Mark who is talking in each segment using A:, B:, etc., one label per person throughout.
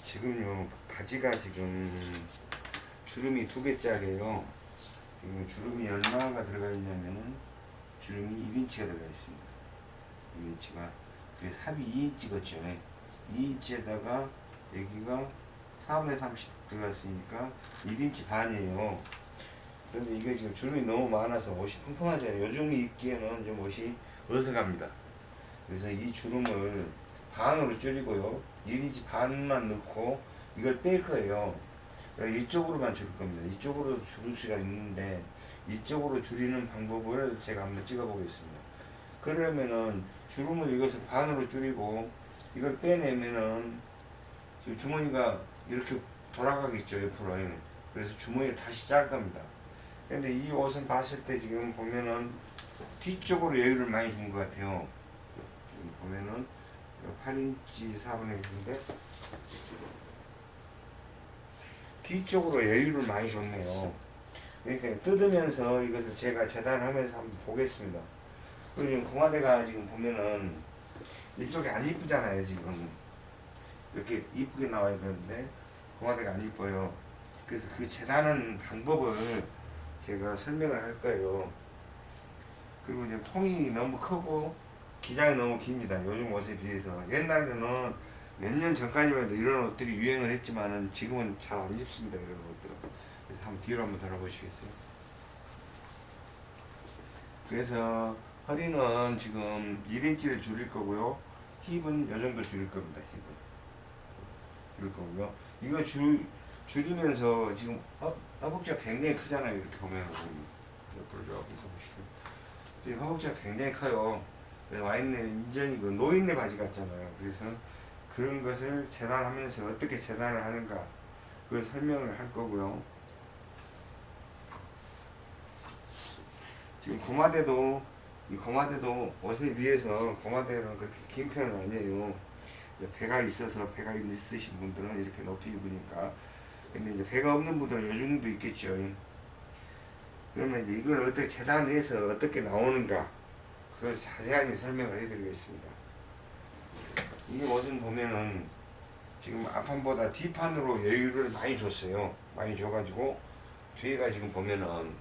A: 지금요 바지가 지금 주름이 2개짜리예요. 지금 주름이 얼마가 들어가 있냐면은 주름이 1인치가 들어가 있습니다. 1인치가 그래서 합이 2인치겠죠. 2인치에다가 여기가 4분의 30 들어갔으니까 1인치 반이에요. 그런데 이게 지금 주름이 너무 많아서 옷이 펑펑하잖아요. 요즘 입기에는 좀 옷이 어색합니다. 그래서 이 주름을 반으로 줄이고요. 1인치 반만 넣고 이걸 뺄 거예요. 이쪽으로만 줄일 겁니다. 이쪽으로 줄일 수가 있는데 이쪽으로 줄이는 방법을 제가 한번 찍어 보겠습니다. 그러면은 주름을 이것을 반으로 줄이고 이걸 빼내면은 지금 주머니가 이렇게 돌아가겠죠, 옆으로. 그래서 주머니를 다시 짤 겁니다. 근데 이 옷은 봤을 때 지금 보면은 뒤쪽으로 여유를 많이 준 것 같아요. 지금 보면은 8인치 4분의 1인데 뒤쪽으로 여유를 많이 줬네요. 그러니까 뜯으면서 이것을 제가 재단하면서 한번 보겠습니다. 그리고 지금 공화대가 지금 보면은 이쪽이 안 이쁘잖아요. 지금 이렇게 이쁘게 나와야 되는데 공화대가 안 이뻐요. 그래서 그 재단하는 방법을 제가 설명을 할 거예요. 그리고 이제 통이 너무 크고 기장이 너무 깁니다. 요즘 옷에 비해서. 옛날에는 몇 년 전까지만 해도 이런 옷들이 유행을 했지만은 지금은 잘 안 입습니다. 이런 옷들은. 그래서 한번 뒤로 한번 돌아보시겠어요? 그래서 허리는 지금 1인치를 줄일 거고요. 힙은 요 정도 줄일 겁니다. 힙은 줄일 거고요. 이거 줄이면서 지금 허벅지가 굉장히 크잖아요. 이렇게 보면 옆으로 좀 보시면 허벅지가 굉장히 커요. 와인내 인전이 그 노인네 바지 같잖아요. 그래서 그런 것을 재단하면서 어떻게 재단을 하는가 그 설명을 할 거고요. 지금 고마대도 이 고마대도 옷에 비해서 고마대는 그렇게 긴 편은 아니에요. 배가 있어서 배가 있으신 분들은 이렇게 높이 입으니까. 근데 이제 배가 없는 분들은 요 정도 있겠죠. 그러면 이제 이걸 어떻게 재단해서 어떻게 나오는가 그것을 자세하게 설명을 해드리겠습니다. 이 옷은 보면은 지금 앞판보다 뒷판으로 여유를 많이 줬어요. 많이 줘가지고 뒤에가 지금 보면은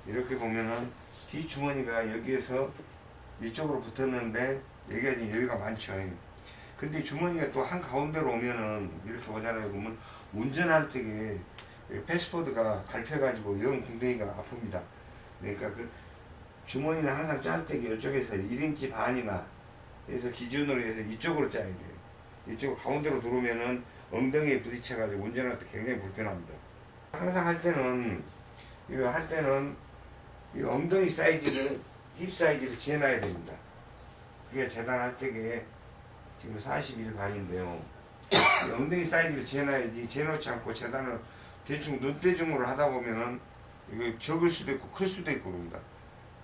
A: 이렇게 보면은 뒷주머니가 여기에서 이쪽으로 붙었는데 여기가 지금 여유가 많죠. 근데 주머니가 또 한가운데로 오면은 이렇게 오잖아요. 그러면 운전할 때에 패스포드가 밟혀가지고 영 궁뎅이가 아픕니다. 그러니까 그 주머니는 항상 짤 때 이쪽에서 1인치 반이나 해서 기준으로 해서 이쪽으로 짜야 돼요. 이쪽으로 가운데로 들어오면은 엉덩이에 부딪혀가지고 운전할 때 굉장히 불편합니다. 항상 할 때는 이거 할 때는 이 엉덩이 사이즈를 힙 사이즈를 재놔야 됩니다. 그게 재단할 때게 지금 41 반인데요. 엉덩이 사이즈를 재놔야지 재놓지 않고 재단을 대충 눈대중으로 하다 보면은 이거 적을 수도 있고 클 수도 있고 그럽니다.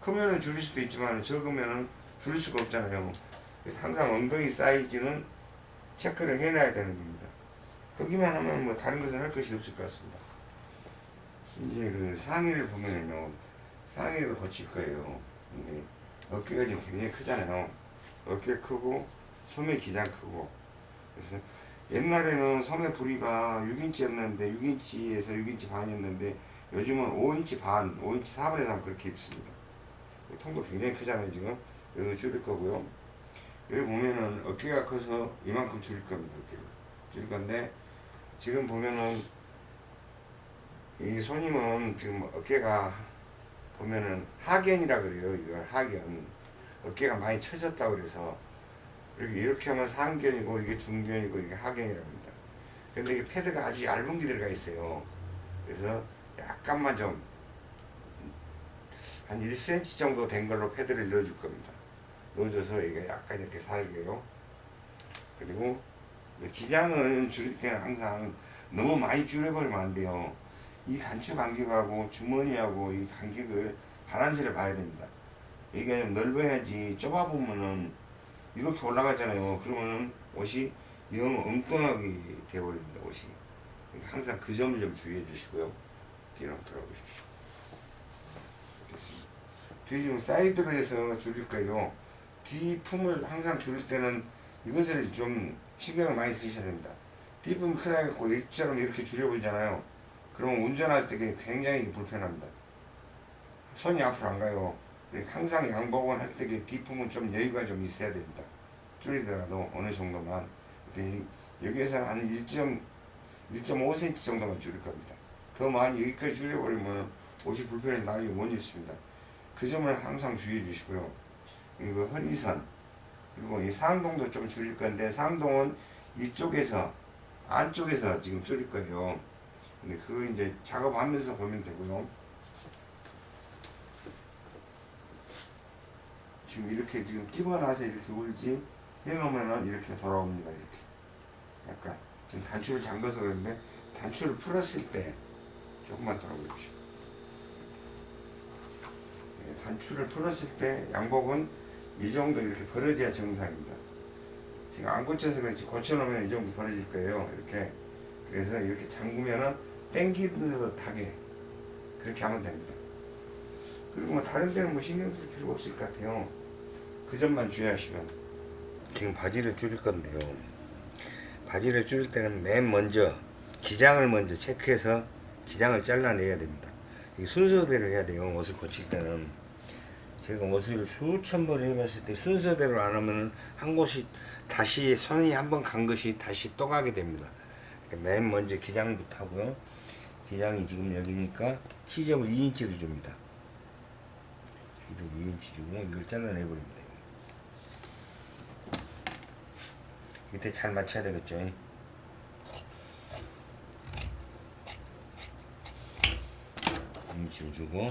A: 크면은 줄일 수도 있지만 적으면은 줄일 수가 없잖아요. 그래서 항상 엉덩이 사이즈는 체크를 해놔야 되는 겁니다. 거기만 하면 뭐 다른 것은 할 것이 없을 것 같습니다. 이제 그 상의를 보면은요, 상의를 고칠 거예요. 근데 어깨가 지금 굉장히 크잖아요. 어깨 크고 소매 기장 크고. 그래서 옛날에는 소매 부리가 6인치였는데 6인치에서 6인치 반이었는데 요즘은 5인치 반, 5인치 4분의 3 그렇게 입습니다. 통도 굉장히 크잖아요. 지금 여기도 줄일 거고요. 여기 보면은 어깨가 커서 이만큼 줄일 겁니다. 어깨를 줄일 건데 지금 보면은 이 손님은 지금 어깨가 보면은 하견이라 그래요. 이걸 하견. 어깨가 많이 처졌다 그래서 이렇게 하면 상견이고 이게 중견이고 이게 하견이라고 합니다. 근데 이게 패드가 아주 얇은 게 들어가 있어요. 그래서 약간만 좀 한 1cm 정도 된 걸로 패드를 넣어줄 겁니다. 넣어줘서 이게 약간 이렇게 살게요. 그리고 기장을 줄일 때는 항상 너무 많이 줄여버리면 안 돼요. 이 단추 간격하고 주머니하고 이 간격을 바란스를 봐야 됩니다. 이게 좀 넓어야지 좁아보면은 이렇게 올라가잖아요. 그러면은 옷이 영 엉뚱하게 되어버립니다. 옷이. 그러니까 항상 그 점을 좀 주의해 주시고요. 뒤로 한번 돌아보십시오. 됐습니다. 뒤에 지금 사이드로 해서 줄일 거예요. 뒤 품을 항상 줄일 때는 이것을 좀 신경을 많이 쓰셔야 됩니다. 뒷부분 크게 갖고 X처럼 이렇게 줄여버리잖아요. 그러면 운전할 때 굉장히 불편합니다. 손이 앞으로 안 가요. 항상 양복은 할 때 뒷부분 좀 여유가 좀 있어야 됩니다. 줄이더라도 어느 정도만. 여기에서는 한 1.5cm 정도만 줄일 겁니다. 더 많이 여기까지 줄여버리면 옷이 불편해서 나중에 못 입습니다. 그 점을 항상 주의해 주시고요. 그리고 허리선, 그리고 이 상동도 좀 줄일 건데, 상동은 이쪽에서, 안쪽에서 지금 줄일 거예요. 근데 그거 이제 작업하면서 보면 되고요. 지금 이렇게 지금 집어놔서 이렇게 울지, 해놓으면은 이렇게 돌아옵니다. 이렇게. 약간, 지금 단추를 잠궈서 그런데, 단추를 풀었을 때 조금만 돌아보십시오. 단추를 풀었을 때 양복은 이 정도 이렇게 벌어져야 정상입니다. 지금 안 고쳐서 그렇지, 고쳐놓으면 이 정도 벌어질 거예요. 이렇게. 그래서 이렇게 잠그면은 땡기듯하게 그렇게 하면 됩니다. 그리고 뭐 다른 데는 뭐 신경 쓸 필요가 없을 것 같아요. 그 점만 주의하시면. 지금 바지를 줄일 건데요. 바지를 줄일 때는 맨 먼저 기장을 먼저 체크해서 기장을 잘라내야 됩니다. 이 순서대로 해야 돼요. 옷을 고칠 때는. 제가 옷을 수천 번 해봤을 때 순서대로 안 하면은 한 곳이 다시 손이 한번 간 것이 다시 또 가게 됩니다. 그러니까 맨 먼저 기장부터 하고요. 기장이 지금 여기니까 시접을 2인치를 줍니다. 시접 2인치 주고 이걸 잘라내버립니다. 밑에 잘 맞춰야 되겠죠. 2인치를 주고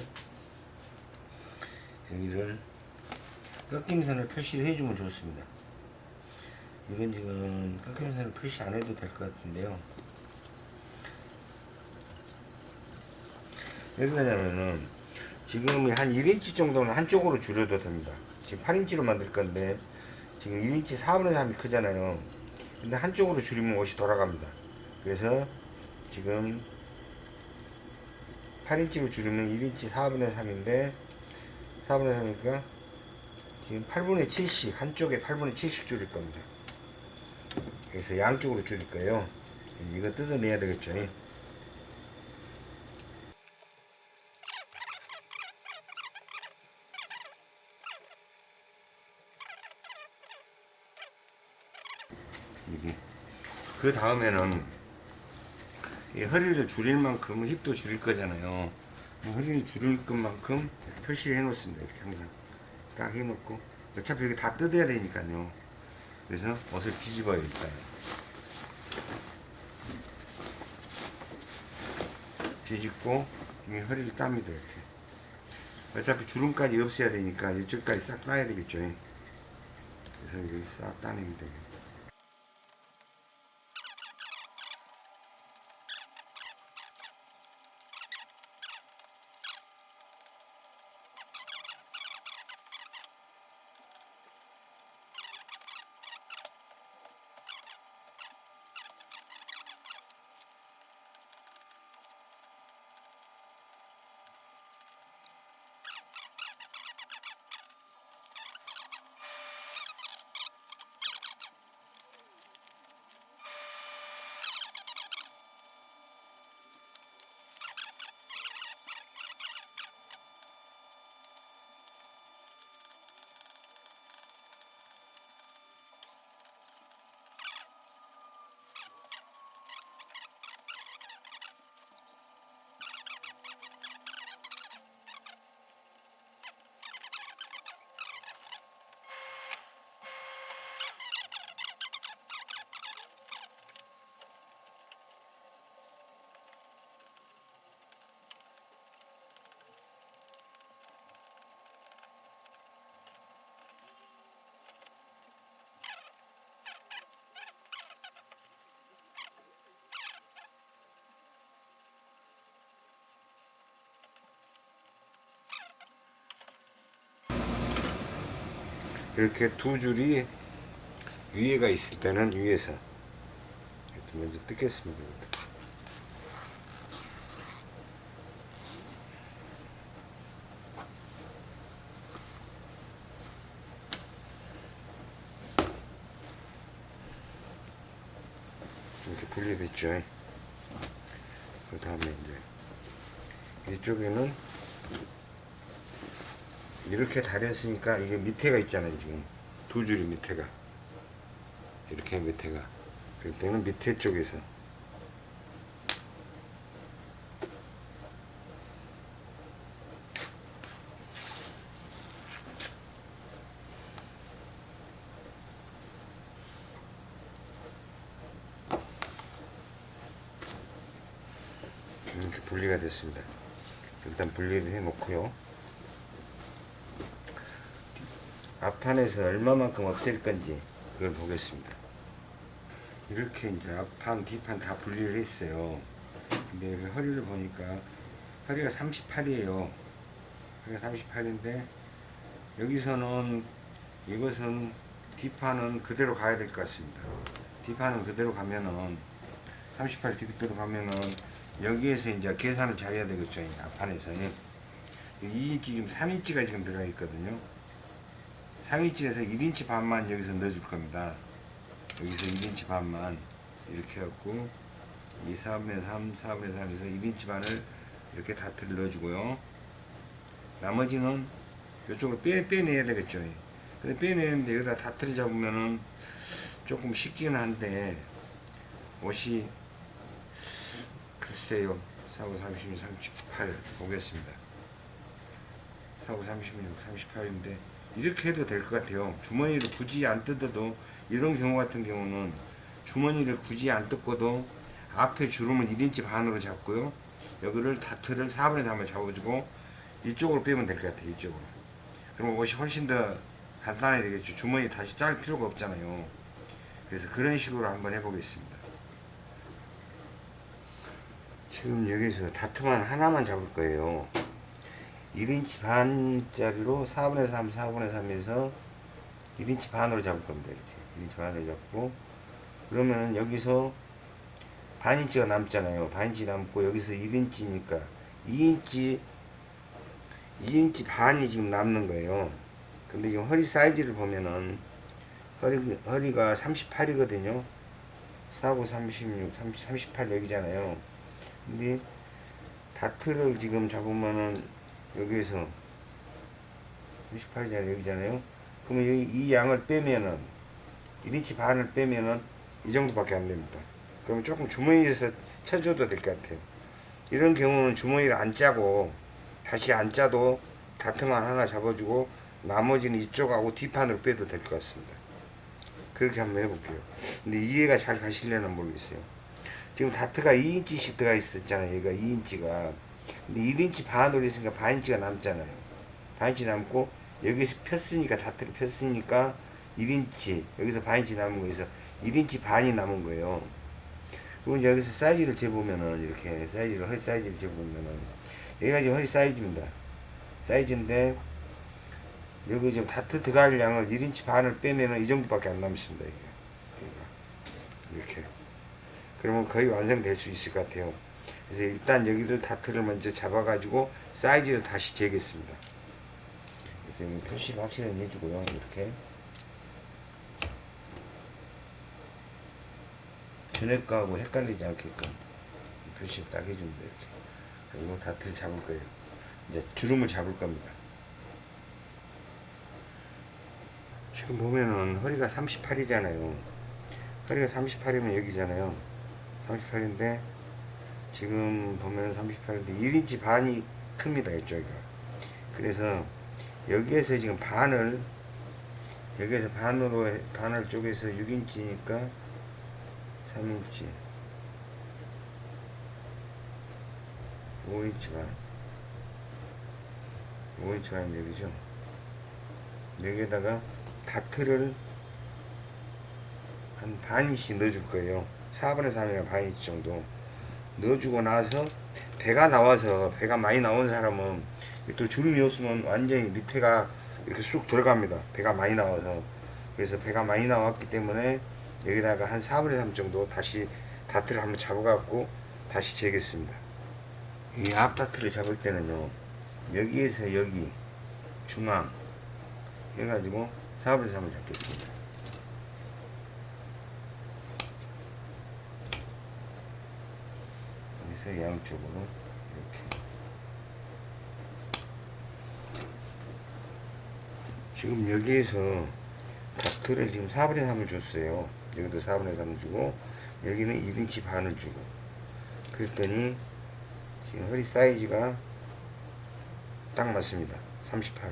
A: 여기를 꺾임선을 표시를 해주면 좋습니다. 이건 지금 꺾임선을 표시 안 해도 될 것 같은데요. 왜 그러냐면은 지금 한 1인치 정도는 한쪽으로 줄여도 됩니다. 지금 8인치로 만들 건데 지금 1인치 4분의 3이 크잖아요. 근데 한쪽으로 줄이면 옷이 돌아갑니다. 그래서 지금 8인치로 줄이면 1인치 4분의 3인데 4분의 3이니까 지금 8분의 7씩, 한쪽에 8분의 7씩 줄일 겁니다. 그래서 양쪽으로 줄일 거예요. 이거 뜯어내야 되겠죠. 그 다음에는 이 허리를 줄일 만큼 힙도 줄일 거잖아요. 허리를 줄일 것만큼 표시를 해 놓습니다. 이렇게 항상 딱 해 놓고, 어차피 여기 다 뜯어야 되니까요. 그래서 옷을 뒤집어요. 일단 뒤집고 이 허리를 땁니다. 이렇게. 어차피 주름까지 없애야 되니까 이쪽까지 싹 따야 되겠죠. 그래서 이렇게 싹 따냅니다. 이렇게 두 줄이 위에가 있을 때는 위에서 이렇게 먼저 뜯겠습니다. 이렇게 분리됐죠. 그 다음에 이제 이쪽에는 이렇게 다렸으니까 이게 밑에가 있잖아요. 지금 두 줄이 밑에가 이렇게 밑에가 그럴 때는 밑에 쪽에서 이렇게 분리가 됐습니다. 일단 분리를 해 놓고요. 앞판에서 얼마만큼 없앨 건지 그걸 보겠습니다. 이렇게 이제 앞판 뒷판 다 분리를 했어요. 근데 여기 허리를 보니까 허리가 38이에요 허리가 38인데 여기서는 이것은 뒷판은 그대로 가야 될 것 같습니다. 뒷판은 그대로 가면은 38 뒷대로 가면은 여기에서 이제 계산을 잘해야 되겠죠. 앞판에서 2인치 지금 3인치가 지금 들어가 있거든요. 3인치에서 1인치 반만 여기서 넣어줄 겁니다. 여기서 1인치 반만 이렇게 해갖고 이 4분의 3, 4분의 3에서 1인치 반을 이렇게 다트를 넣어주고요. 나머지는 이쪽으로 빼내야 되겠죠. 근데 빼내는데 여기다 다트를 잡으면은 조금 쉽기는 한데 옷이 글쎄요. 4구 36, 38 보겠습니다. 4구 36, 38인데 이렇게 해도 될 것 같아요. 주머니를 굳이 안 뜯어도 이런 경우 같은 경우는 주머니를 굳이 안 뜯고도 앞에 주름을 1인치 반으로 잡고요. 여기를 다트를 4분의 3을 잡아주고 이쪽으로 빼면 될 것 같아요. 이쪽으로. 그러면 옷이 훨씬 더 간단하게 되겠죠. 주머니 다시 짤 필요가 없잖아요. 그래서 그런 식으로 한번 해보겠습니다. 지금 여기서 다트만 하나만 잡을 거예요. 1인치 반짜리로 4분의 3, 4분의 3에서 1인치 반으로 잡을 겁니다. 이렇게 1인치 반으로 잡고 그러면은 여기서 반인치가 남잖아요. 반인치 남고 여기서 1인치니까 2인치 반이 지금 남는 거예요. 근데 이 허리 사이즈를 보면은 허리가 38이거든요. 4구 36, 38 여기잖아요. 근데 다트를 지금 잡으면은 여기에서 38이잖아요. 여기잖아요. 그러면 이 양을 빼면은 1인치 반을 빼면은 이 정도밖에 안 됩니다. 그러면 조금 주머니에서 쳐줘도 될 것 같아요. 이런 경우는 주머니를 안 짜고 다시 안 짜도 다트만 하나 잡아주고 나머지는 이쪽하고 뒷판으로 빼도 될 것 같습니다. 그렇게 한번 해볼게요. 근데 이해가 잘 가실려나 모르겠어요. 지금 다트가 2인치씩 들어가 있었잖아요. 얘가 2인치가. 근데 1인치 반으로 했으니까 반인치가 남잖아요. 반인치 남고 여기서 폈으니까 다트를 폈으니까 1인치 여기서 반인치 남은 거에서 1인치 반이 남은 거예요. 그럼 여기서 사이즈를 재보면은 이렇게 사이즈를 허리 사이즈를 재보면은 여기가 지금 허리 사이즈입니다. 사이즈인데 여기 지금 다트 들어갈 양을 1인치 반을 빼면은 이 정도밖에 안 남습니다. 이렇게. 그러면 거의 완성될 수 있을 것 같아요. 그래서 일단 여기를 다트를 먼저 잡아가지고 사이즈를 다시 재겠습니다. 그래서 여기 표시를 확실히 해주고요. 이렇게. 전에 거하고 헷갈리지 않게끔 표시를 딱 해주면 돼요. 그리고 다트를 잡을 거예요. 이제 주름을 잡을 겁니다. 지금 보면은 허리가 38이잖아요. 허리가 38이면 여기잖아요. 38인데 지금 보면 38인데 1인치 반이 큽니다. 이쪽이가. 그래서 여기에서 지금 반을 여기에서 반을 쪼개서 6인치니까 3인치 5인치 반 5인치 반 여기죠. 여기에다가 다트를 한 반인치 넣어줄 거예요. 4분의 3이나 반인치 정도 넣어주고 나서 배가 나와서 배가 많이 나온 사람은 또 주름이 없으면 완전히 밑에가 이렇게 쑥 들어갑니다. 배가 많이 나와서. 그래서 배가 많이 나왔기 때문에 여기다가 한 4분의 3 정도 다시 다트를 한번 잡아갖고 다시 재겠습니다. 이 앞 다트를 잡을 때는요, 여기에서 여기 중앙 해가지고 4분의 3을 잡겠습니다. 그래서 양쪽으로 이렇게. 지금 여기에서 다크를 지금 4분의 3을 줬어요. 여기도 4분의 3 주고 여기는 1인치 반을 주고, 그랬더니 지금 허리 사이즈가 딱 맞습니다. 38.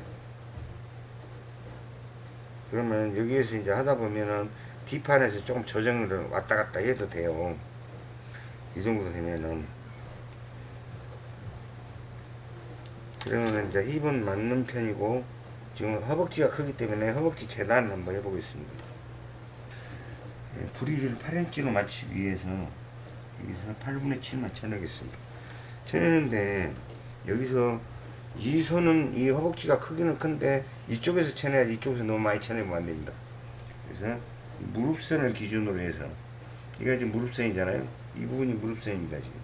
A: 그러면 여기에서 이제 하다 보면은 뒷판에서 조금 조정을 왔다 갔다 해도 돼요. 이 정도 되면은. 그러면 이제 힙은 맞는 편이고, 지금 허벅지가 크기 때문에 허벅지 재단을 한번 해보겠습니다. 예, 부리를 8인치로 맞추기 위해서 여기서 8분의 7만 쳐내겠습니다. 쳐내는데 여기서 이 손은 이 허벅지가 크기는 큰데 이쪽에서 쳐내야지, 이쪽에서 너무 많이 쳐내면 안 됩니다. 그래서 무릎선을 기준으로 해서, 이게 지금 무릎선이잖아요. 이 부분이 무릎선입니다. 지금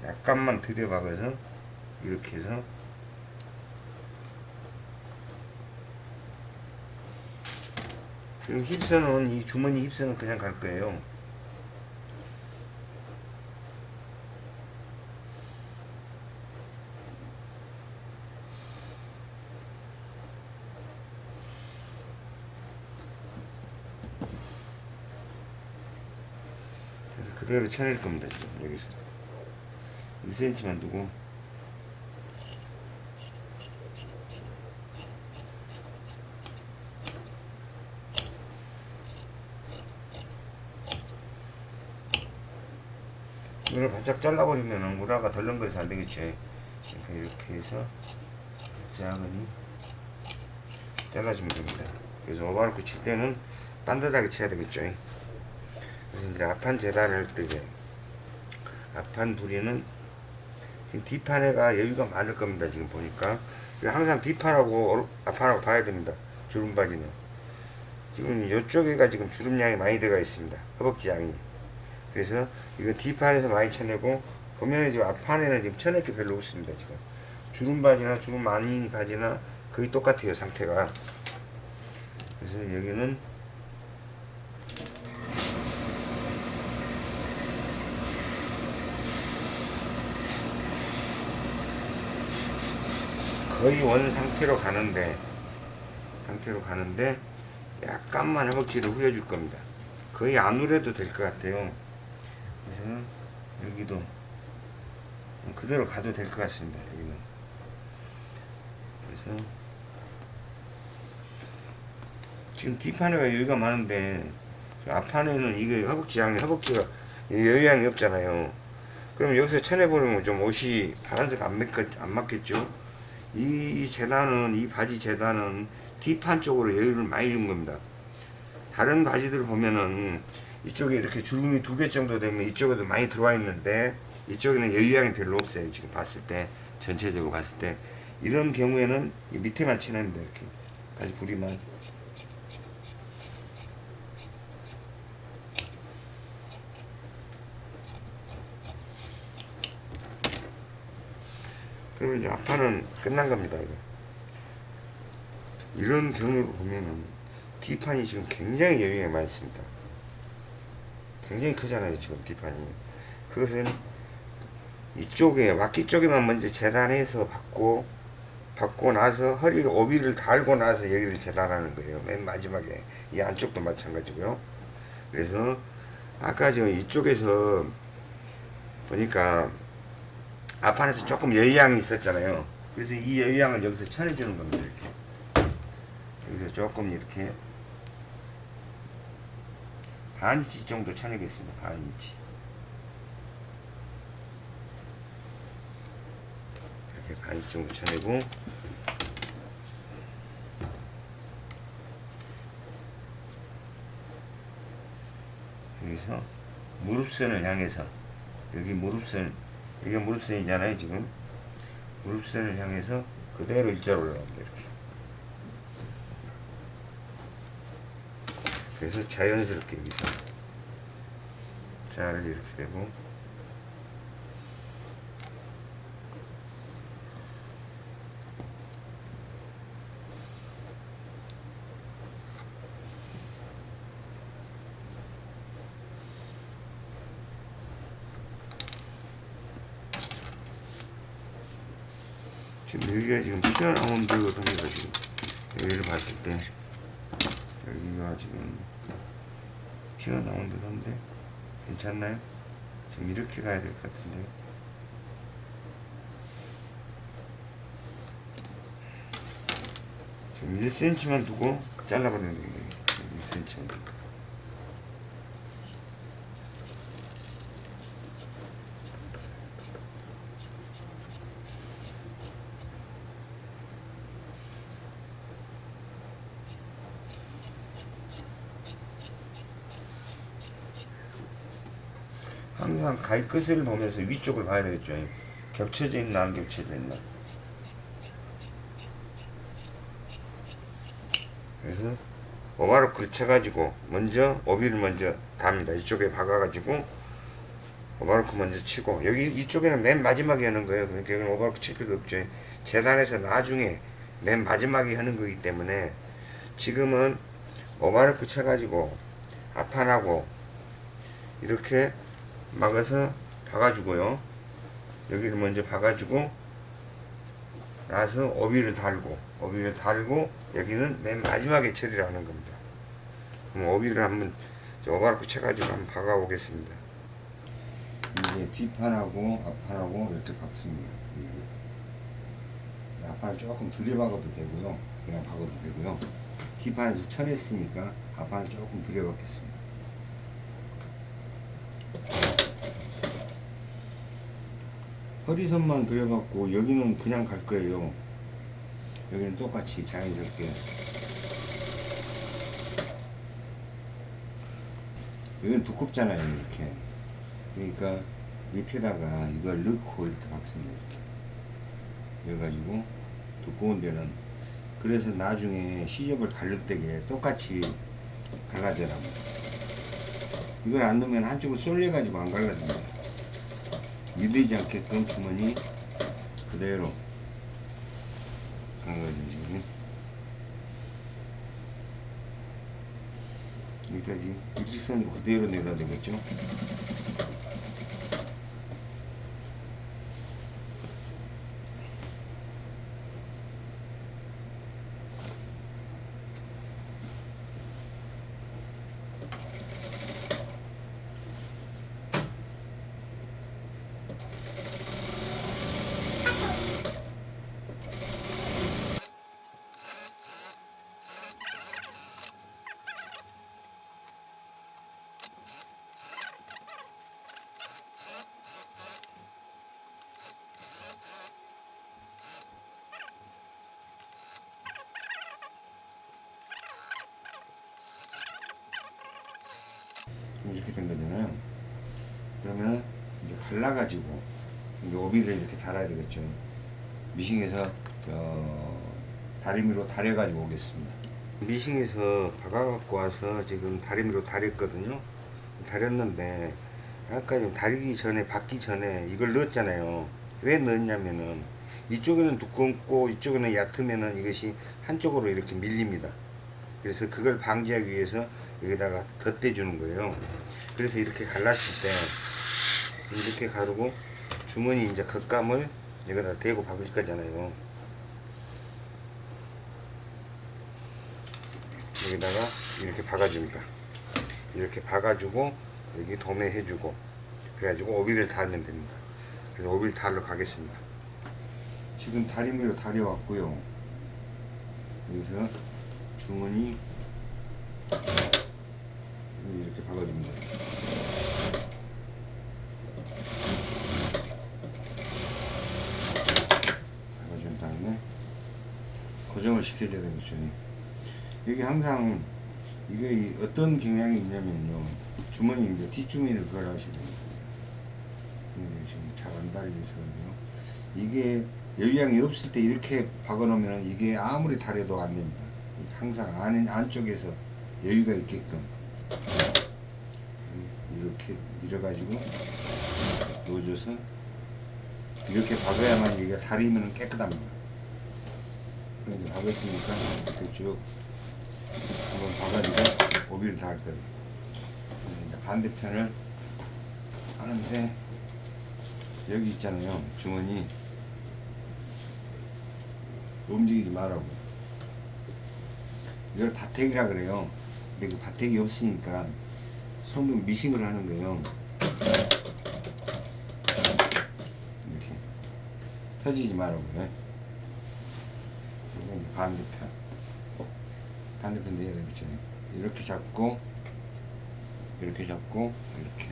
A: 약간만 들여박아서 이렇게 해서 지금 힙선은, 이 주머니 힙선은 그냥 갈 거예요. 그래서 그대로 쳐낼 겁니다. 지금 여기서 2cm만 두고, 이걸 바짝 잘라버리면 우라가 덜렁거려서 안 되겠죠. 이렇게 해서 작은히 잘라주면 됩니다. 그래서 오버로크 칠 때는 반듯하게 쳐야 되겠죠. 그래서 이제 앞판 재단을 할 때, 앞판 부리는 지금 뒷판에가 여유가 많을 겁니다. 지금 보니까 항상 뒷판하고 앞판하고 봐야 됩니다. 주름 바지는 지금 이쪽에가 지금 주름량이 많이 들어가 있습니다. 허벅지 양이. 그래서 이거 뒷판에서 많이 쳐내고, 보면 지금 앞판에는 지금 쳐낼 게 별로 없습니다. 지금 주름 바지나 주름 많이 바지나 거의 똑같아요, 상태가. 그래서 여기는 거의 원 상태로 가는데 약간만 허벅지를 후려줄 겁니다. 거의 안 후려도 될 것 같아요. 그래서 여기도 그대로 가도 될 것 같습니다. 여기는. 그래서 지금 뒷판에가 여유가 많은데 앞판에는 이게 허벅지가 여유양이 없잖아요. 그럼 여기서 쳐내버리면 좀 옷이 바란색 안 맞겠죠. 이 재단은, 이 바지 재단은 뒷판 쪽으로 여유를 많이 준 겁니다. 다른 바지들 보면은 이쪽에 이렇게 주름이 2개 정도 되면 이쪽에도 많이 들어와 있는데 이쪽에는 여유양이 별로 없어요. 지금 봤을 때, 전체적으로 봤을 때. 이런 경우에는 밑에만 치는데 이렇게 바지 부리만. 그러면 이제 앞판은 끝난 겁니다. 이거. 이런 경우를 보면은 뒷판이 지금 굉장히 여유가 많습니다. 굉장히 크잖아요, 지금 뒷판이. 그것은 이쪽에 와키 쪽에만 먼저 재단해서 받고 나서 허리를, 오비를 달고 나서 여기를 재단하는 거예요. 맨 마지막에. 이 안쪽도 마찬가지고요. 그래서 아까 저 이쪽에서 보니까 앞판에서 조금 여유양이 있었잖아요. 그래서 이 여유양을 여기서 쳐내주는 겁니다. 이렇게 여기서 조금 이렇게 반 인치 정도 쳐내겠습니다. 반 인치. 이렇게 반 인치 정도 쳐내고, 여기서 무릎선을 향해서, 여기 무릎선, 이게 무릎선이잖아요. 지금 무릎선을 향해서 그대로 일자로 올라갑니다. 이렇게. 그래서 자연스럽게 여기서 자를 이렇게 되고, 지금 여기가 지금 튀어나온 데거든요. 지금 여기를 봤을 때 여기가 지금 튀어나온 데던데 괜찮나요? 지금 이렇게 가야 될 것 같은데. 지금 1cm만 두고 잘라버리는 거예요. 1cm만 두고. 항상 가위 끝을 보면서 위쪽을 봐야 되겠죠. 겹쳐져 있나 안 겹쳐져 있나. 그래서 오바로크를 쳐가지고 먼저 오비를 먼저 답니다. 이쪽에 박아가지고 오바로크 먼저 치고, 여기 이쪽에는 맨 마지막에 하는 거예요. 그러니까 여기는 오바로크 칠 필요 없죠. 재단에서 나중에 맨 마지막에 하는 거기 때문에 지금은 오바로크 쳐가지고 앞판하고 이렇게 막아서 박아주고요. 여기를 먼저 박아주고 나서 오비를 달고 여기는 맨 마지막에 처리를 하는 겁니다. 그럼 오비를 한번 오바로크 쳐가지고 한번 박아 보겠습니다. 이제 뒷판하고 앞판하고 이렇게 박습니다. 앞판을 조금 들여박아도 되고요, 그냥 박아도 되고요. 뒷판에서 쳐냈으니까 앞판을 조금 들여박겠습니다. 허리선만 그려봤고 여기는 그냥 갈 거예요. 여기는 똑같이 자연스럽게. 여기는 두껍잖아요, 이렇게. 그러니까 밑에다가 이걸 넣고 이렇게 박습니다. 이렇게 여가지고 두꺼운 데는, 그래서 나중에 시접을 갈릴 때에 똑같이 갈라져라. 이걸 안 넣으면 한쪽으로 쏠려가지고 안 갈라집니다. 밀리지 않게끔 주머니 그대로 간 거죠. 지금 여기까지 일직선으로 그대로 내려야 되겠죠. 이렇게 된 거잖아요. 그러면 이제 갈라가지고 이제 오비를 이렇게 달아야 되겠죠. 미싱에서 다리미로 다려가지고 오겠습니다. 미싱에서 박아갖고 와서 지금 다리미로 다렸거든요. 다렸는데 아까 좀 다리기 전에, 박기 전에 이걸 넣었잖아요. 왜 넣었냐면은 이쪽에는 두껍고 이쪽에는 얕으면은 이것이 한쪽으로 이렇게 밀립니다. 그래서 그걸 방지하기 위해서 여기다가 덧대주는 거예요. 그래서 이렇게 갈랐을 때 이렇게 가르고 주머니 이제 겉감을 여기다 대고 박을 거잖아요. 여기다가 이렇게 박아줍니다. 이렇게 박아주고 여기 도매해주고 그래가지고 오비를 달면 됩니다. 그래서 오비를 달러 가겠습니다. 지금 다리미로 다려왔고요. 여기서 주머니 이렇게 박아줍니다. 박아준 다음에 고정을 시켜줘야 되겠죠. 여기 항상 이게 어떤 경향이 있냐면요, 주머니 이제 뒷주머니를 걸어하셔야 됩니다. 지금 잘 안 달려서 그런데요, 이게 여유양이 없을 때 이렇게 박아놓으면 이게 아무리 다려도 안 됩니다. 항상 안쪽에서 여유가 있게끔 이렇게 밀어가지고 넣어줘서 이렇게 박아야만 여기가 다리면 깨끗합니다. 이렇게 박았으니까 이렇게 쭉 한번 박아주고 오비를 다 할 거예요. 이제 반대편을 하는데 여기 있잖아요, 주머니. 움직이지 말라고. 이걸 바택이라 그래요. 근데 그 바택이 없으니까 손으로 미싱을 하는 거예요. 이렇게 터지지 말라고요. 이건 반대편 내야 되겠죠. 이렇게 잡고 이렇게 잡고 이렇게.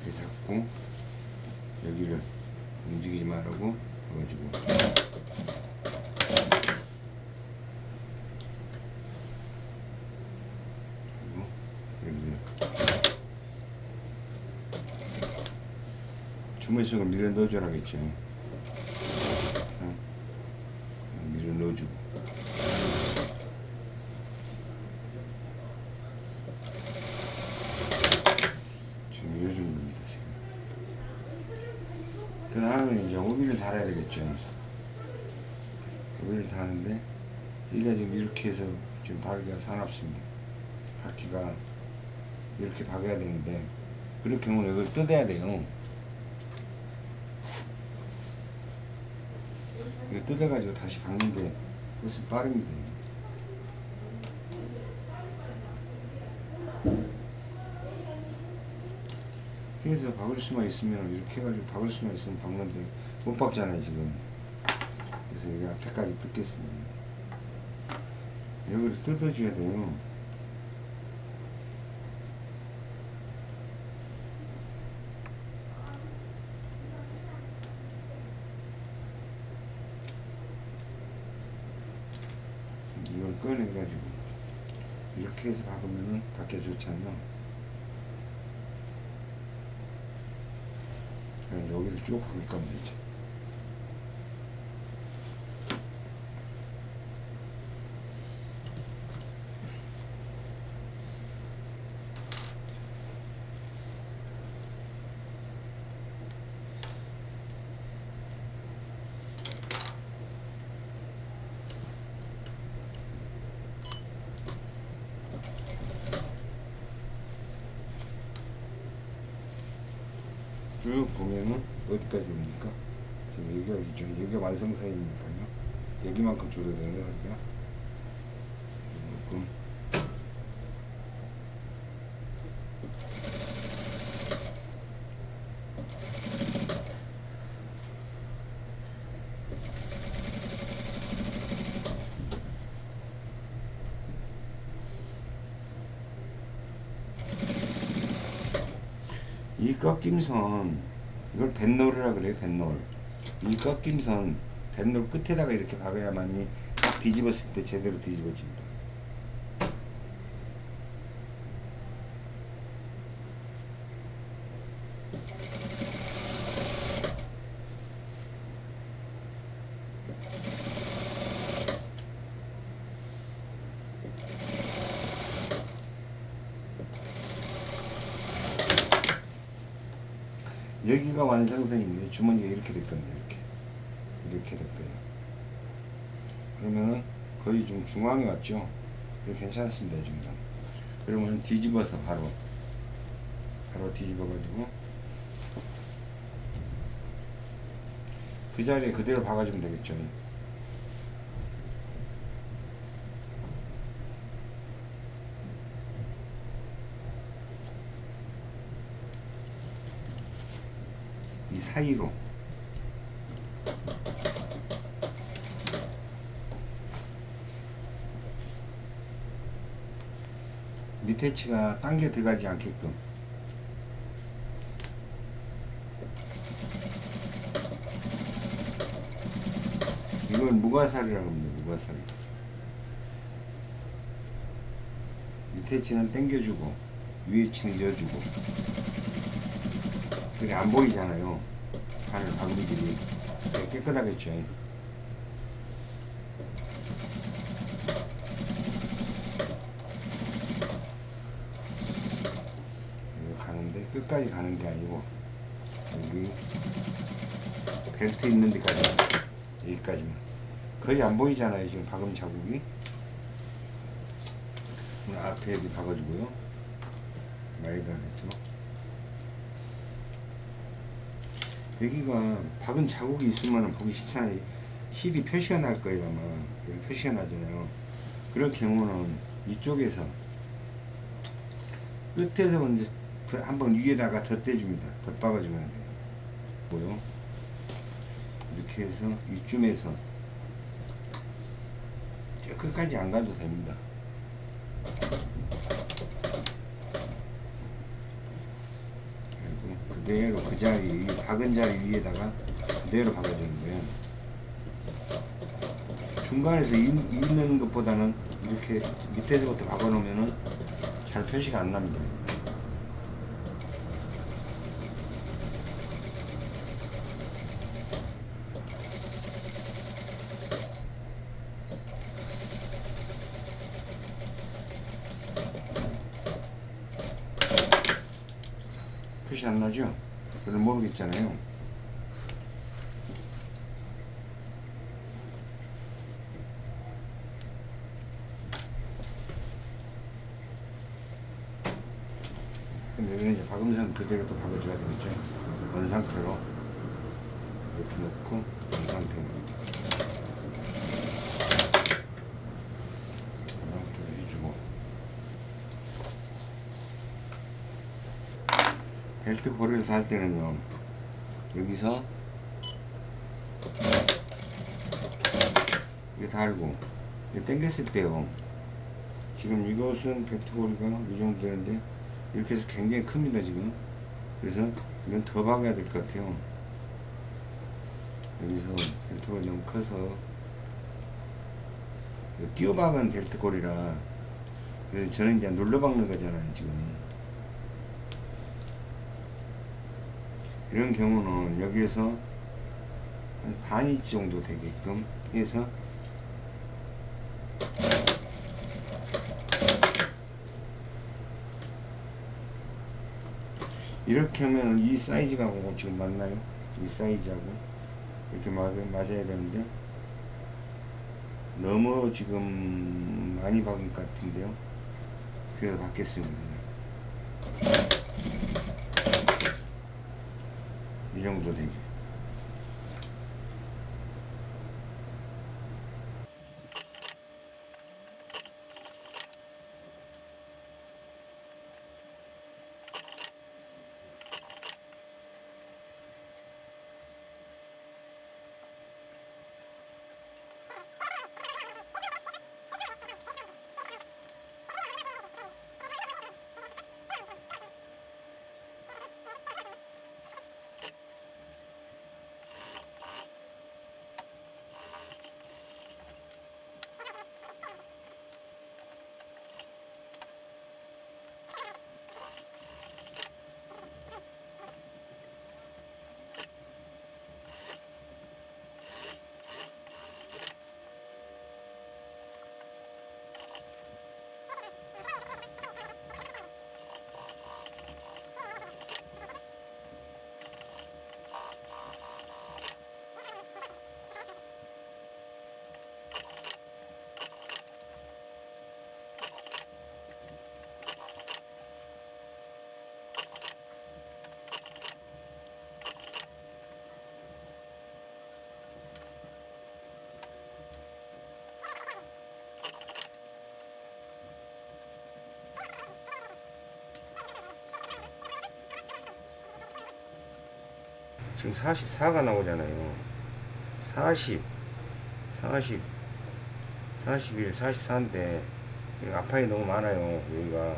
A: 이렇게 잡고 여기를 움직이지 말라고 해가지고 여기를 주머니 속에 밀어 넣어주라겠죠. 밀어 넣어주고 그 다음에 이제 오비를 달아야 되겠죠. 오비를 다는데 여기가 지금 이렇게 해서 지금 달기가 사납습니다. 바퀴가 이렇게 박아야 되는데 그럴 경우는 이걸 뜯어야 돼요. 이거 뜯어가지고 다시 박는 게 훨씬 빠릅니다. 해서 박을 수만 있으면 이렇게 해가지고 박을 수만 있으면 박는데 못 박잖아요 지금. 그래서 여기 앞에까지 뜯겠습니다. 여기를 뜯어줘야 돼요. 이걸 꺼내가지고 이렇게 해서 박으면은 박혀 좋잖아요. 여기를 쭉 박을 겁니다. 이제. 쭉 보면은 어디까지 옵니까? 지금 여기가 완성선이니까요. 여기만큼 줄어드네요. 여기가 이만큼. 이 꺾임선, 이걸 뱃놀이라 그래요. 뱃놀. 이 꺾임선 뱃놀 끝에다가 이렇게 박아야만이 딱 뒤집었을 때 제대로 뒤집어집니다. 여기가 완성선인데 주머니가 이렇게 될 겁니다. 이렇게 될 거예요. 그러면은 거의 좀 중앙에 왔죠. 괜찮습니다. 이 정도. 그러면 뒤집어서 바로 뒤집어 가지고 그 자리에 그대로 박아주면 되겠죠. 이 사이로 밑에 치가 당겨 들어가지 않게끔 이건 무가살이라고 합니다. 무가살이. 밑에 치는 당겨주고 위에 치는 여주고 그게 안 보이잖아요. 바늘 방울들이 깨끗하겠죠. 가는데 끝까지 가는 게 아니고 여기 벨트 있는 데까지, 여기까지만. 거의 안 보이잖아요 지금 박음 자국이. 앞에 여기 박아주고요. 많이도 안 했죠. 여기가 박은 자국이 있으면 보기 싫잖아요. 힐이 표시가 날 거예요 아마. 여기 표시가 나잖아요. 그럴 경우는 이쪽에서 끝에서 먼저 한번 위에다가 덧대줍니다. 덧박아주면 돼요. 뭐요? 이렇게 해서 이쯤에서 저 끝까지 안 가도 됩니다. 그리고 그대로 그 자리, 이 박은 자리 위에다가 그대로 박아주는 거예요. 중간에서 있는 것보다는 이렇게 밑에서부터 박아놓으면은 잘 표시가 안 납니다. 표시 안 나죠? 그걸 모르겠잖아요. 근데 여기는 이제 박음선 그대로 또 박아줘야 되겠죠. 원 상태로 이렇게 놓고 원 상태로 해주고, 벨트 고리를 달 때는요 여기서 이게 달고 이게 당겼을 때요, 지금 이것은 벨트 고리가 이 정도 되는데 이렇게 해서 굉장히 큽니다 지금. 그래서 이건 더 박아야 될 것 같아요. 여기서 벨트 고리 너무 커서 끼워 박은 벨트 고리라, 그래서 저는 이제 눌러 박는 거잖아요 지금. 이런 경우는 여기에서 한 반 인치 정도 되게끔 해서 이렇게 하면 이 사이즈가 지금 맞나요? 이 사이즈하고 이렇게 맞아야 되는데 너무 지금 많이 박은 것 같은데요. 그래서 받겠습니다. 이 정도 되게. 지금 44가 나오잖아요. 40, 41, 44인데 앞판이 너무 많아요 여기가.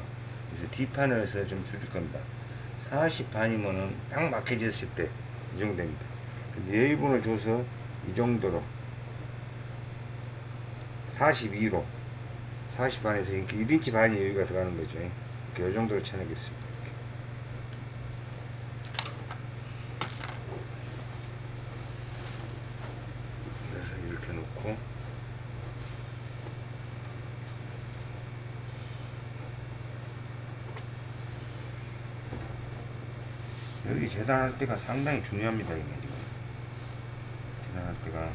A: 그래서 뒷판에서 좀 줄일 겁니다. 40 반이면은 딱 막혀졌을 때 이 정도 됩니다. 근데 여유분을 줘서 이 정도로 42로 40 반에서 이렇게 1인치 반이 여유가 들어가는 거죠. 이렇게 이 정도로 쳐내겠습니다. 이렇게 놓고 여기 재단할 때가 상당히 중요합니다. 이게 지금 재단할 때가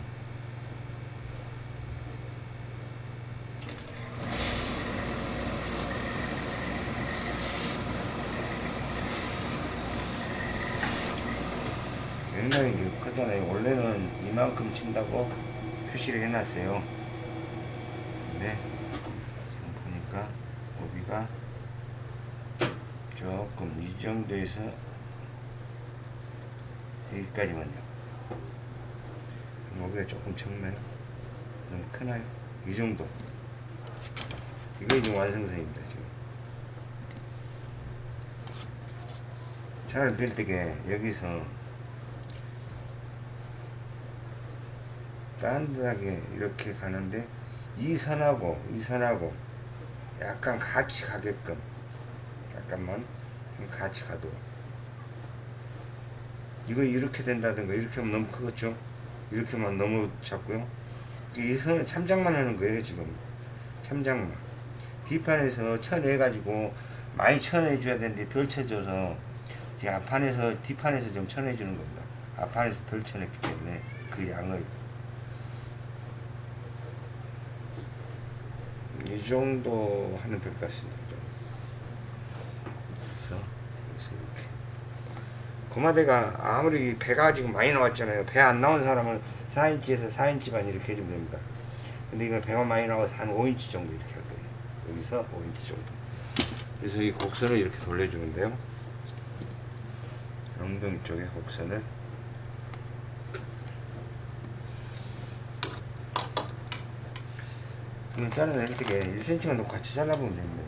A: 굉장히 크잖아요. 원래는 이만큼 친다고 표시를 해놨어요. 근데 지금 보니까 오비가 조금 이 정도에서 여기까지만요. 오비가 조금 적나요? 너무 크나요? 이 정도. 이게 지금 완성선입니다. 지금 차를 댈 때게 여기서 딴듯하게 이렇게 가는데 이 선하고 약간 같이 가게끔 약간만 같이 가도 이거 이렇게 된다든가 이렇게 하면 너무 크겠죠. 이렇게만 너무 작고요. 이 선을 참작만 하는 거예요. 지금 참작만 뒷판에서 쳐내 가지고 많이 쳐내 줘야 되는데 덜 쳐줘서 이제 앞판에서 뒷판에서 좀 쳐내 주는 겁니다. 앞판에서 덜 쳐냈기 때문에 그 양을 이 정도 하면 될 것 같습니다. 그래서 이렇게 고마대가 아무리 배가 지금 많이 나왔잖아요. 배 안 나온 사람은 4인치에서 4인치 반 이렇게 해주면 됩니다. 근데 이거 배가 많이 나와서 한 5인치 정도 이렇게 할 거예요. 여기서 5인치 정도. 그래서 이 곡선을 이렇게 돌려주는데요. 엉덩이 쪽에 곡선을 이건 잘라낼 때 1cm만 더 같이 잘라보면 됩니다.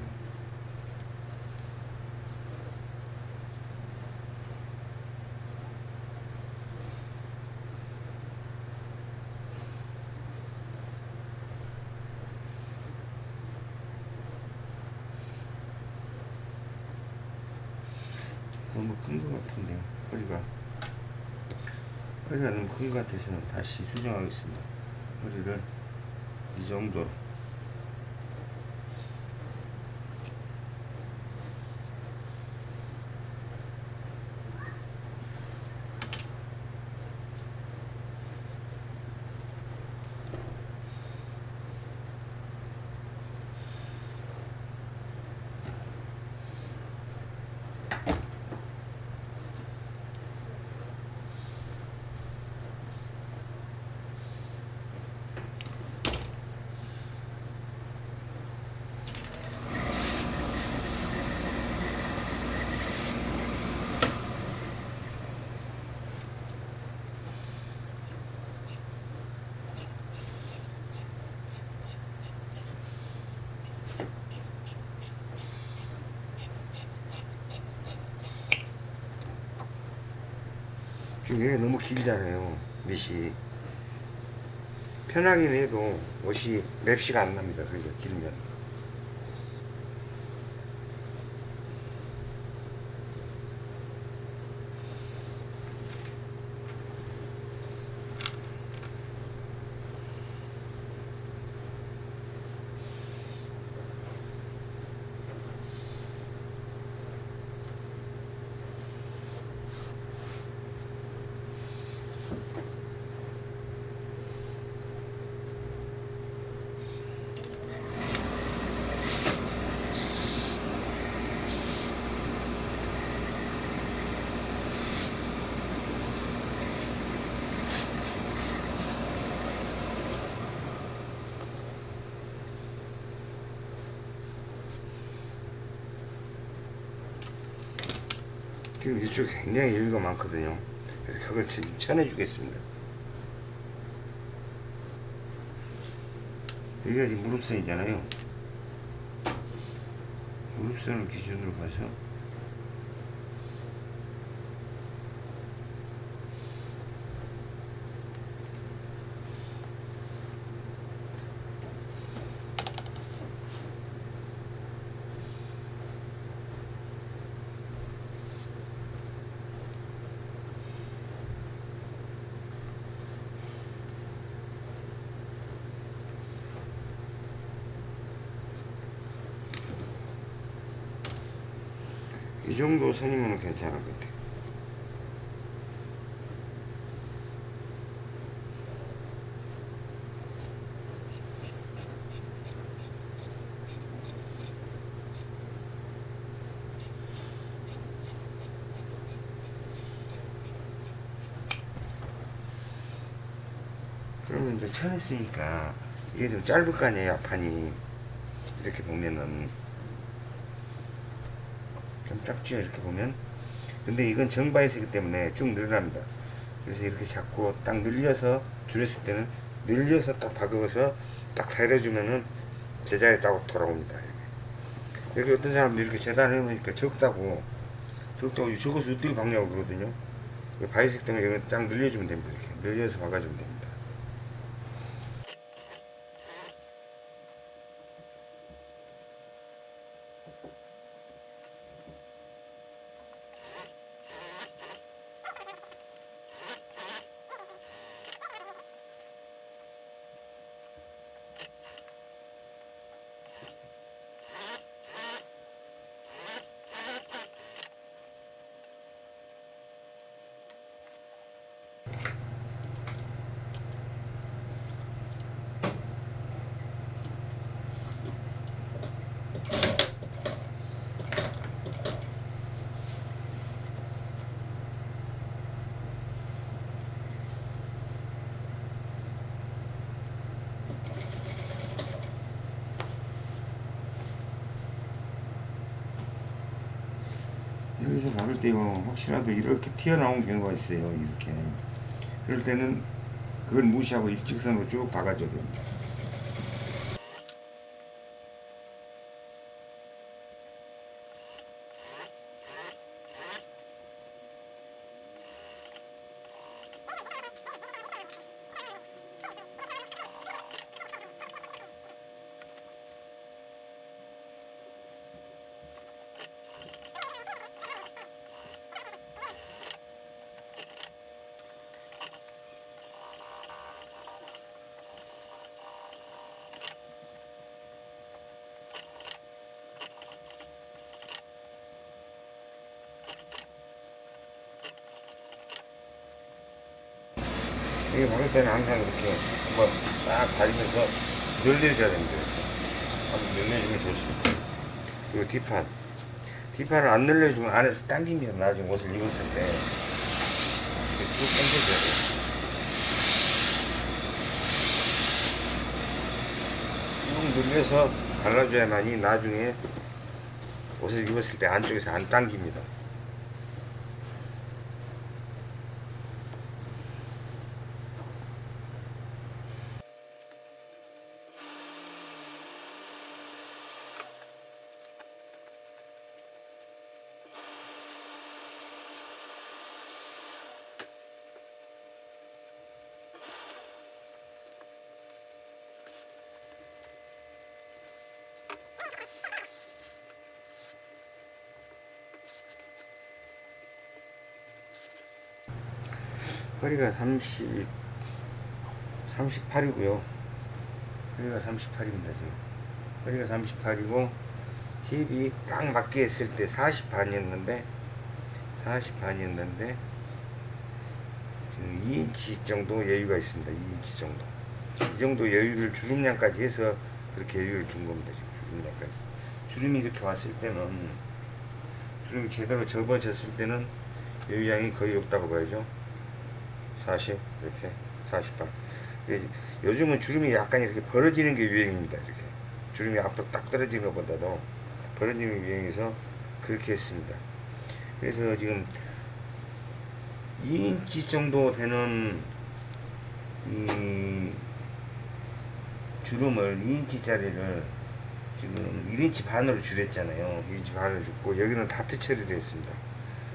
A: 너무 큰 것 같은데요. 허리가 너무 큰 것 같아서 다시 수정하겠습니다. 허리를 이 정도로. 이게 너무 길잖아요. 밑이 편하긴 해도 옷이 맵시가 안 납니다. 그게 길면 지금 이쪽에 굉장히 여유가 많거든요. 그래서 그걸 지금 쳐내주겠습니다. 여기가 지금 무릎선이잖아요. 무릎선을 기준으로 가서 이 정도 선이면 괜찮을 것 같아요. 이제 쳐냈으니까 이게 좀 짧을 거 아니에요, 앞판이. 이렇게 보면은 좀 작죠, 이렇게 보면. 근데 이건 정바이스이기 때문에 쭉 늘어납니다. 그래서 이렇게 잡고 딱 늘려서 줄였을 때는 늘려서 딱 박아서 딱 달아주면은 제자리에 딱 돌아옵니다. 이렇게 어떤 사람들이 이렇게 재단을 해놓으니까 적다고 적어서 어떻게 박냐고 그러거든요. 바이색 때문에 이건 딱 늘려주면 됩니다. 이렇게 늘려서 박아주면 됩니다. 여기서 박을 때요, 혹시라도 이렇게 튀어나온 경우가 있어요. 이렇게. 그럴 때는 그걸 무시하고 일직선으로 쭉 박아줘야 됩니다. 이게 박을 때는 항상 이렇게 한번 딱 다리면서 늘려줘야 됩니다. 한번 늘려주면 좋습니다. 그리고 뒷판. 뒷판을 안 늘려주면 안에서 당깁니다. 나중에 옷을 입었을 때. 이렇게 쭉 당겨줘야 돼요. 쭉 늘려서 갈라줘야만이 나중에 옷을 입었을 때 안쪽에서 안 당깁니다. 허리가 38이고요. 허리가 38입니다, 지금. 허리가 38이고, 힙이 딱 맞게 했을 때 40 반이었는데, 지금 2인치 정도 여유가 있습니다. 2인치 정도. 이 정도 여유를 주름량까지 해서 그렇게 여유를 준 겁니다, 지금. 주름량까지. 주름이 이렇게 왔을 때는, 주름이 제대로 접어졌을 때는 여유량이 거의 없다고 봐야죠. 40, 이렇게 40반. 요즘은 주름이 약간 이렇게 벌어지는 게 유행입니다. 이렇게 주름이 앞으로 딱 떨어지는 것보다도 벌어지는 게 유행해서 그렇게 했습니다. 그래서 지금 2인치 정도 되는 이 주름을 2인치짜리를 지금 1인치 반으로 줄였잖아요. 1인치 반을 줬고 여기는 다트 처리를 했습니다.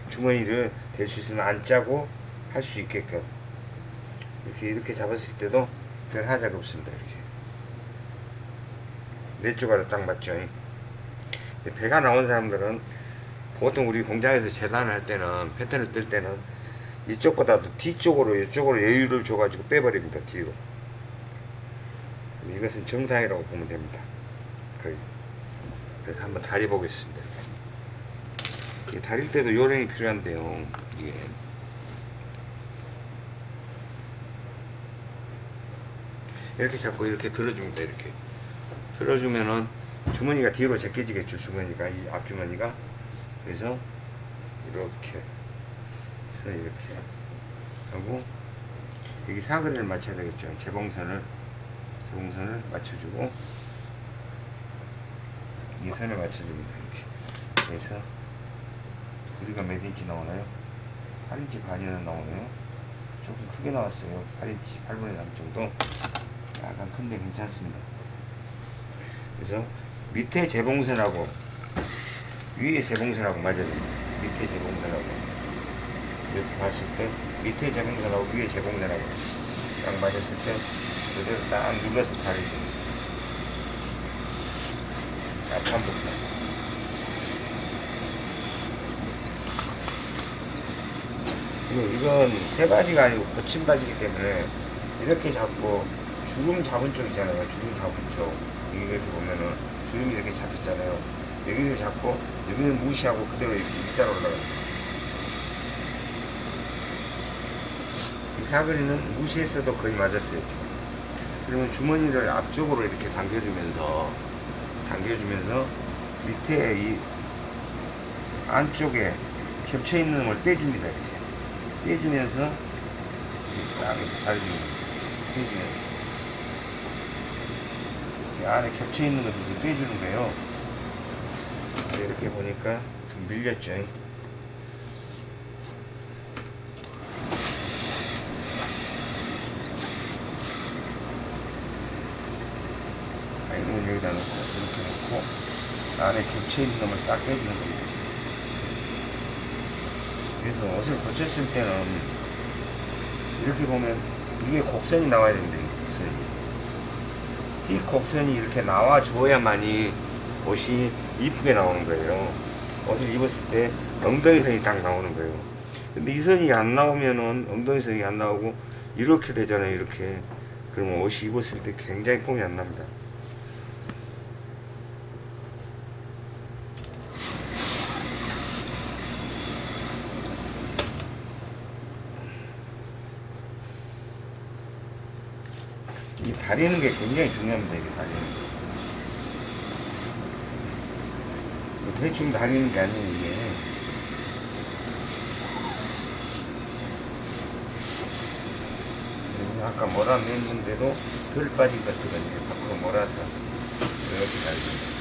A: 주머니를 댈 수 있으면 안 짜고 할 수 있게끔 이렇게 잡았을 때도 별 하자가 없습니다. 이렇게 네 조각으로 딱 맞죠. 배가 나온 사람들은 보통 우리 공장에서 재단을 할 때는 패턴을 뜰 때는 이쪽보다도 뒤쪽으로 이쪽으로 여유를 줘가지고 빼버립니다. 뒤로. 이것은 정상이라고 보면 됩니다. 거의. 그래서 한번 다리 보겠습니다. 다릴 때도 요령이 필요한데요. 이게 이렇게 잡고 이렇게 들어줍니다. 이렇게 들어주면은 주머니가 뒤로 제껴지겠죠. 주머니가 이 앞주머니가. 그래서 이렇게 하고 여기 사거리를 맞춰야 되겠죠. 재봉선을 맞춰주고 이 선에 맞춰줍니다. 이렇게. 그래서 우리가 몇 인치 나오나요? 8인치 반이나 나오네요. 조금 크게 나왔어요. 8인치 8분의 3 정도. 약간 큰데 괜찮습니다. 그래서 밑에 재봉선하고 위에 재봉선하고 맞아야 됩니다. 밑에 재봉선하고 이렇게 봤을 때 밑에 재봉선하고 위에 재봉선하고 딱 맞았을 때 그대로 딱 눌러서 가려줍니다. 약한 부분. 이건 새 바지가 아니고 거친 바지이기 때문에 이렇게 잡고 주름 잡은 쪽 있잖아요. 주름 잡은 쪽. 이렇게 보면은 주름이 이렇게 잡혔잖아요. 여기를 잡고 여기는 무시하고 그대로 이렇게 일자로 올라갑니다. 이 사거리는 무시했어도 거의 맞았어요. 그러면 주머니를 앞쪽으로 이렇게 당겨주면서 밑에 이 안쪽에 겹쳐있는 걸 떼줍니다. 이렇게 떼주면서 딱 이렇게 잘해줍니다. 떼주면서 이 안에 겹쳐있는 것을 떼주는 거예요. 이렇게 보니까 좀 밀렸죠. 이건 여기다 놓고 이렇게 놓고 안에 겹쳐있는 놈을 싹 빼주는 겁니다. 그래서 옷을 고쳤을 때는 이렇게 보면 이게 곡선이 나와야 됩니다. 이 곡선이 이렇게 나와줘야만이 옷이 이쁘게 나오는 거예요. 옷을 입었을 때 엉덩이 선이 딱 나오는 거예요. 근데 이 선이 안 나오면은 엉덩이 선이 안 나오고 이렇게 되잖아요. 이렇게. 그러면 옷이 입었을 때 굉장히 폼이 안 납니다. 이 다리는 게 굉장히 중요합니다. 이게 다리는 게. 대충 다리는 게 아니에요, 이게. 아까 몰아냈는데도 덜 빠진 것들은 이제 밖으로 몰아서 이렇게 달립니다.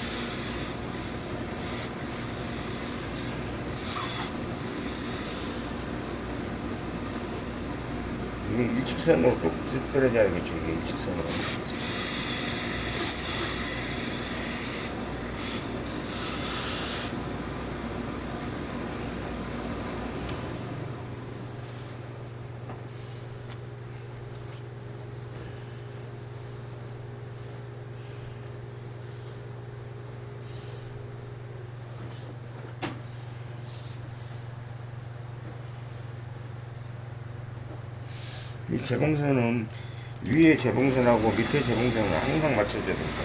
A: 이게 일직선으로 꼭 떨어져야겠죠. 이게 일직선으로. 이 재봉선은 위에 재봉선하고 밑에 재봉선을 항상 맞춰줘야 됩니다.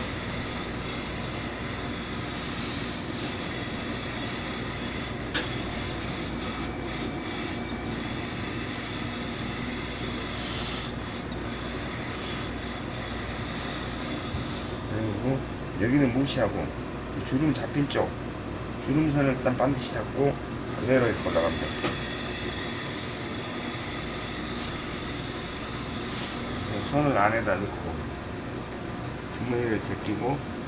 A: 그리고 여기는 무시하고 주름 잡힌 쪽 주름선을 일단 반드시 잡고 그대로 이렇게 올라갑니다. 손을 안에다 넣고 주머니를 제끼고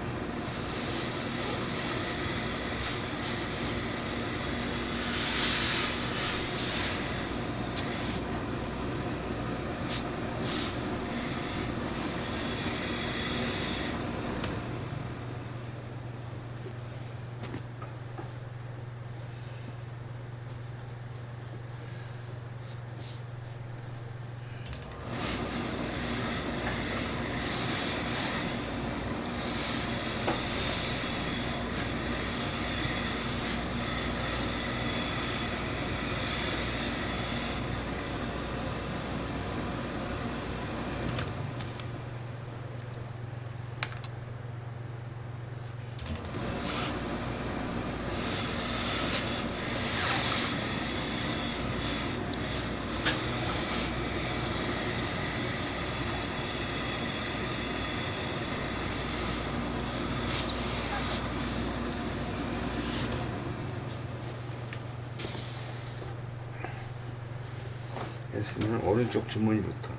A: 했으면 오른쪽 주머니부터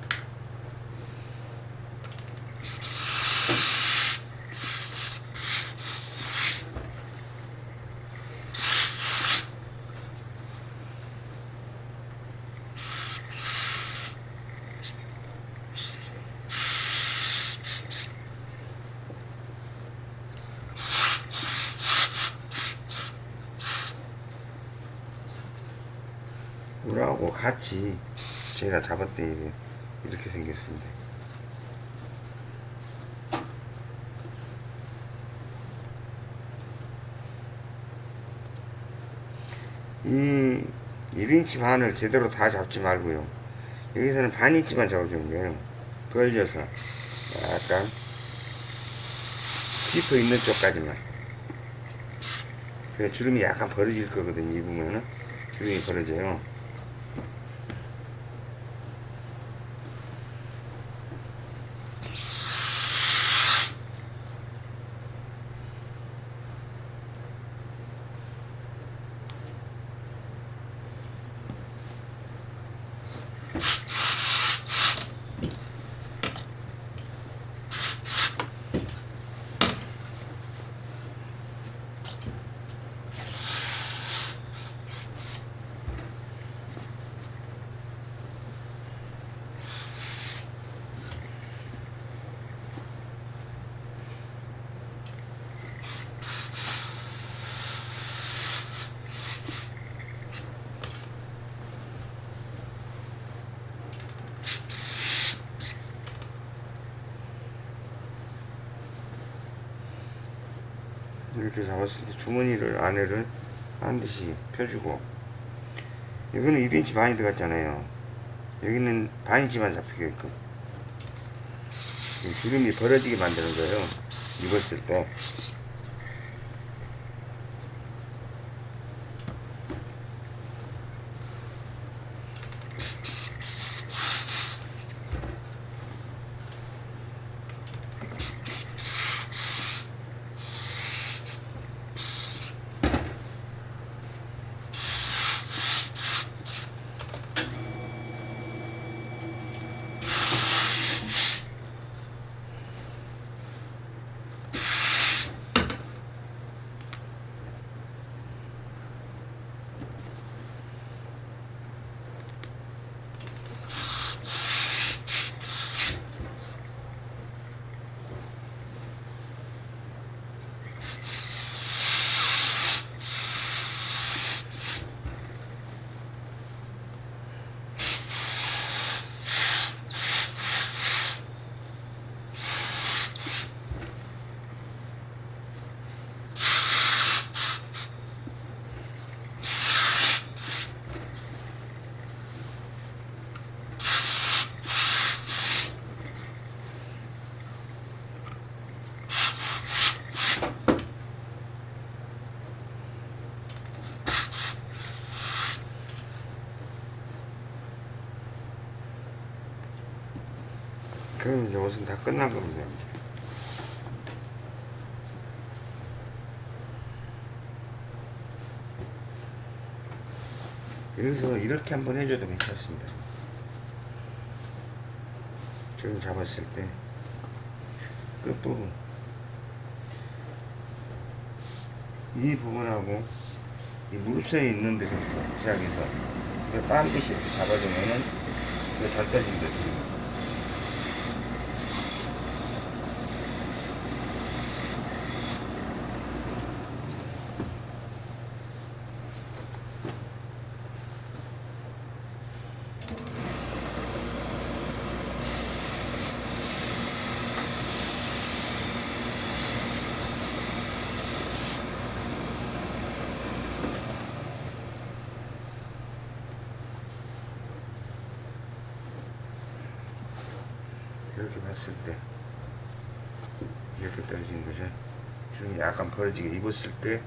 A: 물하고 같이 제가 잡았더니 이렇게 생겼습니다. 이 1인치 반을 제대로 다 잡지 말고요. 여기서는 반인치만 잡아주는 거예요. 벌려서 약간 짚어 있는 쪽까지만. 그래 주름이 약간 벌어질 거거든요. 입으면은 주름이 벌어져요. 이렇게 잡았을 때 주머니를 안에를 반드시 펴주고, 여기는 1인치 반이 들어갔잖아요. 여기는 반인치만 잡히게끔 주름이 벌어지게 만드는 거예요. 입었을 때. 그럼 이제 옷은 다 끝난 겁니다. 이제. 여기서 이렇게 한번 해줘도 괜찮습니다. 줄 잡았을 때 끝부분 이 부분하고 이 무릎선이 있는 데서 시작해서 반드시 이렇게 잡아주면은 잘 떠진거든요. 이렇게 봤을 때 이렇게 떨어지는 거죠. 주름이 약간 벌어지게 입었을 때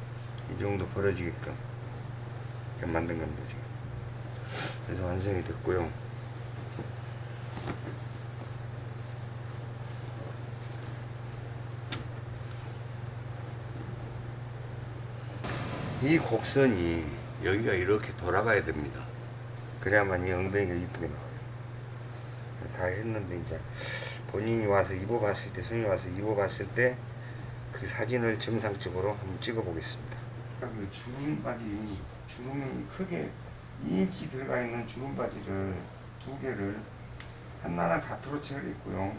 A: 이 정도 벌어지게끔 이렇게 만든 겁니다. 지금. 그래서 완성이 됐고요. 이 곡선이 여기가 이렇게 돌아가야 됩니다. 그래야만 이 엉덩이가 이쁘게 나와요. 다 했는데 이제 본인이 와서 입어봤을 때, 손이 와서 입어봤을 때 그 사진을 정상적으로 한번 찍어 보겠습니다. 그 주름 바지, 주름이 크게 2인치 들어가 있는 주름 바지를 두 개를 하나는 가트로치를 했고요.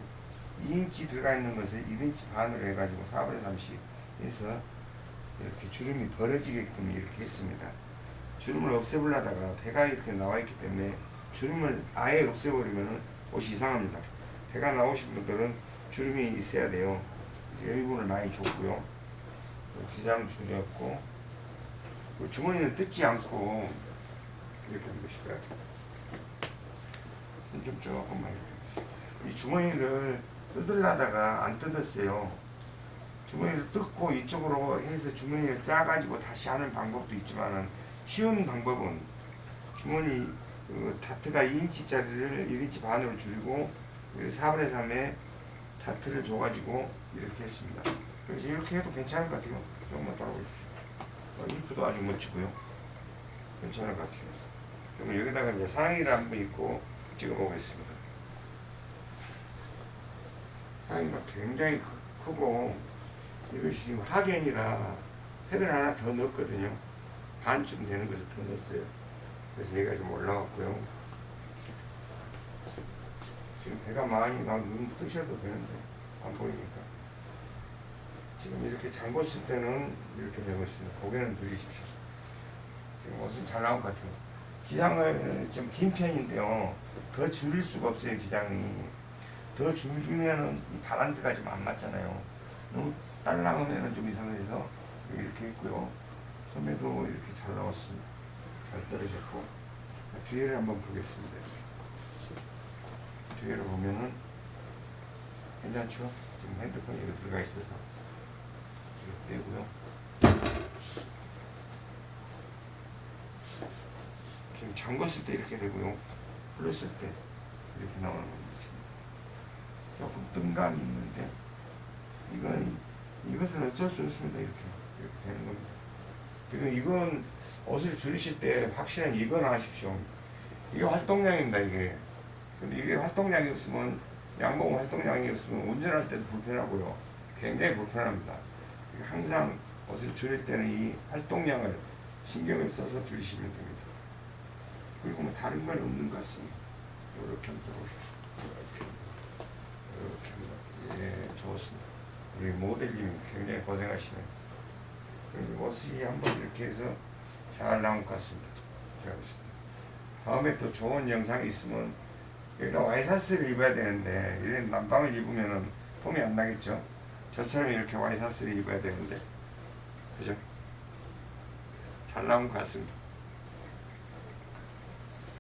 A: 2인치 들어가 있는 것을 1인치 반으로 해가지고 4분의 30 해서 이렇게 주름이 벌어지게끔 이렇게 했습니다. 주름을 없애보려다가 배가 이렇게 나와 있기 때문에 주름을 아예 없애버리면 옷이 이상합니다. 배가 나오신 분들은 주름이 있어야 돼요. 그래서 여유분을 많이 줬고요. 기장 줄였고, 주머니는 뜯지 않고 이렇게 해보실까요? 좀 조금만 이렇게. 이 주머니를 뜯으려다가 안 뜯었어요. 주머니를 뜯고 이쪽으로 해서 주머니를 짜가지고 다시 하는 방법도 있지만 쉬운 방법은 주머니 다트가 2인치짜리를 1인치 반으로 줄이고 4분의 3에 다트를 줘가지고 이렇게 했습니다. 그래서 이렇게 해도 괜찮을 것 같아요. 조금만 따라오십시오. 힙도 아주 멋지고요. 괜찮을 것 같아요. 그러면 여기다가 이제 상의를 한번 입고 찍어보겠습니다. 상의가 굉장히 크고 이것이 지금 하견이라 패드를 하나 더 넣었거든요. 반쯤 되는 것을 더 넣었어요. 그래서 얘가 좀 올라갔고요. 지금 배가 많이 눈 뜨셔도 되는데 안 보이니까. 지금 이렇게 잠궜을 때는 이렇게 되고 있습니다. 고개는 들이십시오. 지금 옷은 잘 나온 것 같아요. 기장을 좀 긴 편인데요. 더 줄일 수가 없어요, 기장이. 더 줄이면은 이 바란스가 좀 안 맞잖아요. 너무 딸랑하면은 좀 이상해서 이렇게 했고요. 소매도 이렇게 잘 나왔습니다. 잘 떨어졌고. 뒤에를 한번 보겠습니다. 뒤에를 보면은 괜찮죠? 지금 핸드폰이 여기 들어가 있어서 이렇게 빼고요. 지금 잠궜을 때 이렇게 되고요. 풀었을 때 이렇게 나오는 겁니다. 조금 뜬감이 있는데 이것은 어쩔 수 없습니다. 이렇게 되는 겁니다. 이건 옷을 줄이실 때 확실한 이건 아십시오. 이게 활동량입니다. 이게. 근데 이게 활동량이 없으면 양복 활동량이 없으면 운전할 때도 불편하고요. 굉장히 불편합니다. 항상 옷을 줄일 때는 이 활동량을 신경을 써서 줄이시면 됩니다. 그리고 뭐 다른 건 없는 것 같습니다. 이렇게 한번 들어오십시오. 이렇게 예, 좋습니다. 우리 모델님 굉장히 고생하시네요. 그리고 옷이 한번 이렇게 해서 잘 나온 것 같습니다. 다음에 또 좋은 영상이 있으면 여기다 와이셔츠를 입어야 되는데 이런 남방을 입으면은 폼이 안 나겠죠. 저처럼 이렇게 와이셔츠를 입어야 되는데 그죠? 잘 나온 것 같습니다.